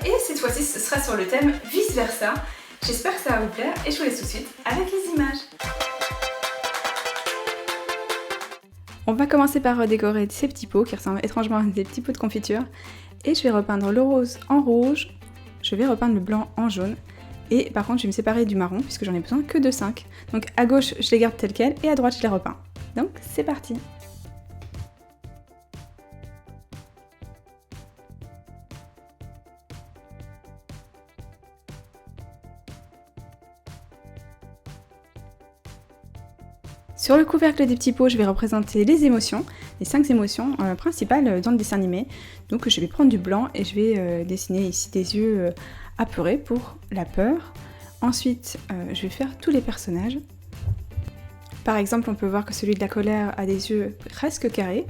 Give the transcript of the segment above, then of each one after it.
et cette fois-ci ce sera sur le thème vice versa. J'espère que ça va vous plaire et je vous laisse tout de suite avec les images. On va commencer par décorer ces petits pots qui ressemblent étrangement à des petits pots de confiture. Et je vais repeindre le rose en rouge, je vais repeindre le blanc en jaune. Et par contre je vais me séparer du marron puisque j'en ai besoin que de 5. Donc à gauche je les garde telles quelles et à droite je les repeins. Donc c'est parti! Sur le couvercle des petits pots, je vais représenter les émotions, les 5 émotions principales dans le dessin animé. Donc je vais prendre du blanc et je vais dessiner ici des yeux apeurés pour la peur. Ensuite, je vais faire tous les personnages. Par exemple, on peut voir que celui de la colère a des yeux presque carrés.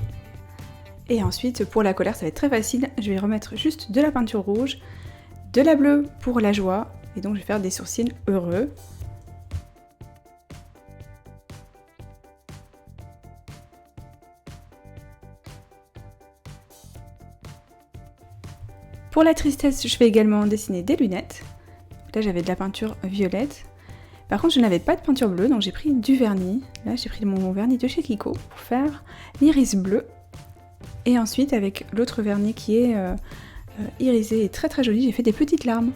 Et ensuite, pour la colère, ça va être très facile. Je vais remettre juste de la peinture rouge, de la bleue pour la joie. Et donc je vais faire des sourcils heureux. Pour la tristesse, je vais également dessiner des lunettes. Là, j'avais de la peinture violette. Par contre, je n'avais pas de peinture bleue, donc j'ai pris du vernis. Là, j'ai pris mon vernis de chez Kiko pour faire l'iris bleu. Et ensuite, avec l'autre vernis qui est irisé et très très joli, j'ai fait des petites larmes.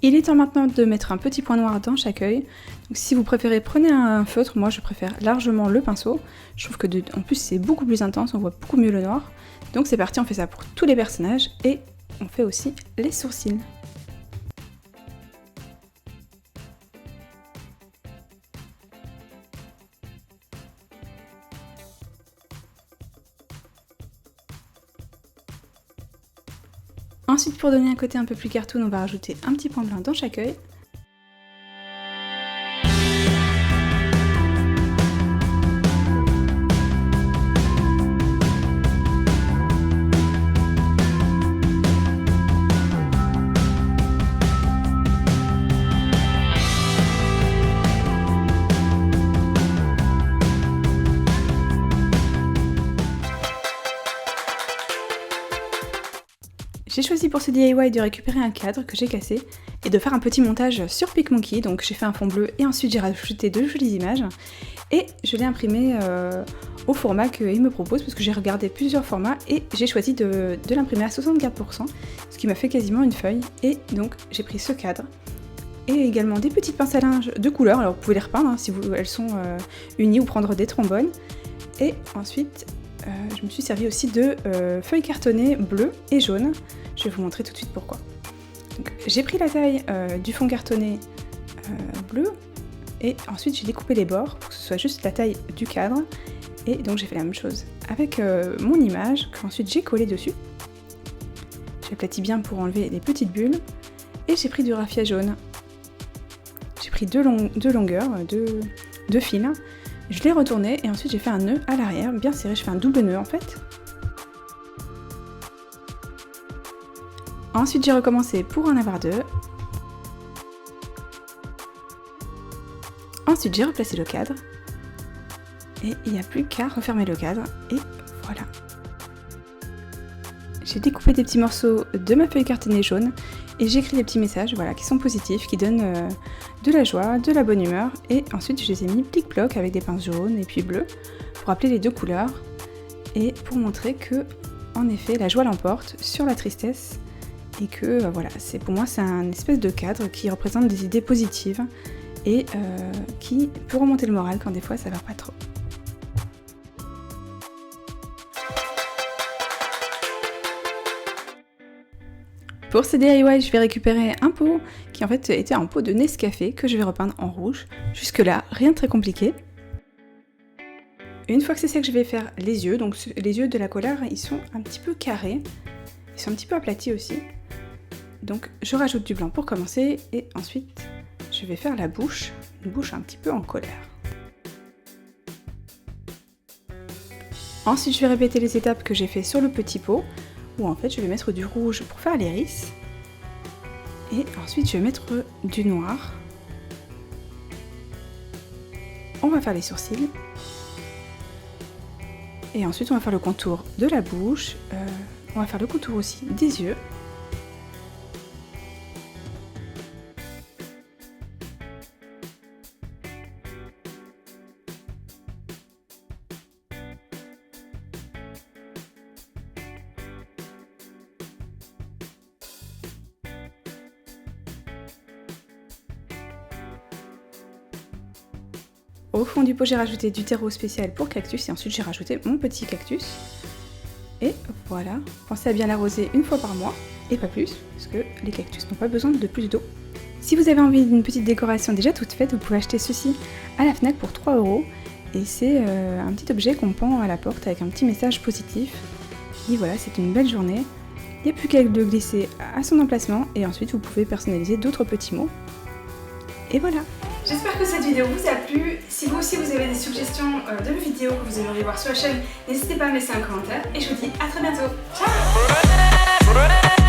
Il est temps maintenant de mettre un petit point noir dans chaque œil. Donc si vous préférez, prenez un feutre. Moi je préfère largement le pinceau. Je trouve que en plus c'est beaucoup plus intense, on voit beaucoup mieux le noir. Donc c'est parti, on fait ça pour tous les personnages et on fait aussi les sourcils. Ensuite, pour donner un côté un peu plus cartoon, on va rajouter un petit point blanc dans chaque œil. J'ai choisi pour ce DIY de récupérer un cadre que j'ai cassé et de faire un petit montage sur PicMonkey. Donc j'ai fait un fond bleu et ensuite j'ai rajouté de jolies images et je l'ai imprimé au format qu'il me propose parce que j'ai regardé plusieurs formats et j'ai choisi de l'imprimer à 64%, ce qui m'a fait quasiment une feuille. Et donc j'ai pris ce cadre et également des petites pinces à linge de couleur. Alors vous pouvez les repeindre hein, si elles sont unies ou prendre des trombones. Et ensuite je me suis servi aussi de feuilles cartonnées bleues et jaunes. Je vais vous montrer tout de suite pourquoi. J'ai pris la taille du fond cartonné bleu et ensuite j'ai découpé les bords pour que ce soit juste la taille du cadre. Et donc j'ai fait la même chose avec mon image qu'ensuite j'ai collé dessus. J'ai aplati bien pour enlever les petites bulles et j'ai pris du raffia jaune. J'ai pris deux longueurs, deux fils. Je l'ai retourné et ensuite j'ai fait un nœud à l'arrière, bien serré, je fais un double nœud en fait. Ensuite j'ai recommencé pour en avoir 2. Ensuite j'ai replacé le cadre. Et il n'y a plus qu'à refermer le cadre et voilà. J'ai découpé des petits morceaux de ma feuille cartonnée jaune et j'ai écrit des petits messages voilà, qui sont positifs, qui donnent de la joie, de la bonne humeur. Et ensuite je les ai mis plic-ploc avec des pinces jaunes et puis bleues pour rappeler les deux couleurs et pour montrer que en effet la joie l'emporte sur la tristesse et que voilà, pour moi c'est un espèce de cadre qui représente des idées positives et qui peut remonter le moral quand des fois ça va pas trop. Pour ce DIY, je vais récupérer un pot qui en fait était un pot de Nescafé que je vais repeindre en rouge. Jusque là, rien de très compliqué. Une fois que c'est sec, je vais faire les yeux. Donc les yeux de la colère, ils sont un petit peu carrés. Ils sont un petit peu aplatis aussi. Donc je rajoute du blanc pour commencer et ensuite je vais faire la bouche, une bouche un petit peu en colère. Ensuite, je vais répéter les étapes que j'ai fait sur le petit pot. Où en fait je vais mettre du rouge pour faire l'iris et ensuite je vais mettre du noir. On va faire les sourcils Et ensuite on va faire le contour de la bouche, on va faire le contour aussi des yeux. Au fond du pot, j'ai rajouté du terreau spécial pour cactus et ensuite j'ai rajouté mon petit cactus. Et voilà, pensez à bien l'arroser une fois par mois et pas plus, parce que les cactus n'ont pas besoin de plus d'eau. Si vous avez envie d'une petite décoration déjà toute faite, vous pouvez acheter ceci à la Fnac pour 3 € et c'est un petit objet qu'on pend à la porte avec un petit message positif. Et voilà, c'est une belle journée. Il n'y a plus qu'à le glisser à son emplacement et ensuite vous pouvez personnaliser d'autres petits mots. Et voilà. J'espère que cette vidéo vous a plu. Si vous aussi vous avez des suggestions de vidéos que vous aimeriez voir sur la chaîne, n'hésitez pas à me laisser un commentaire et je vous dis à très bientôt. Ciao.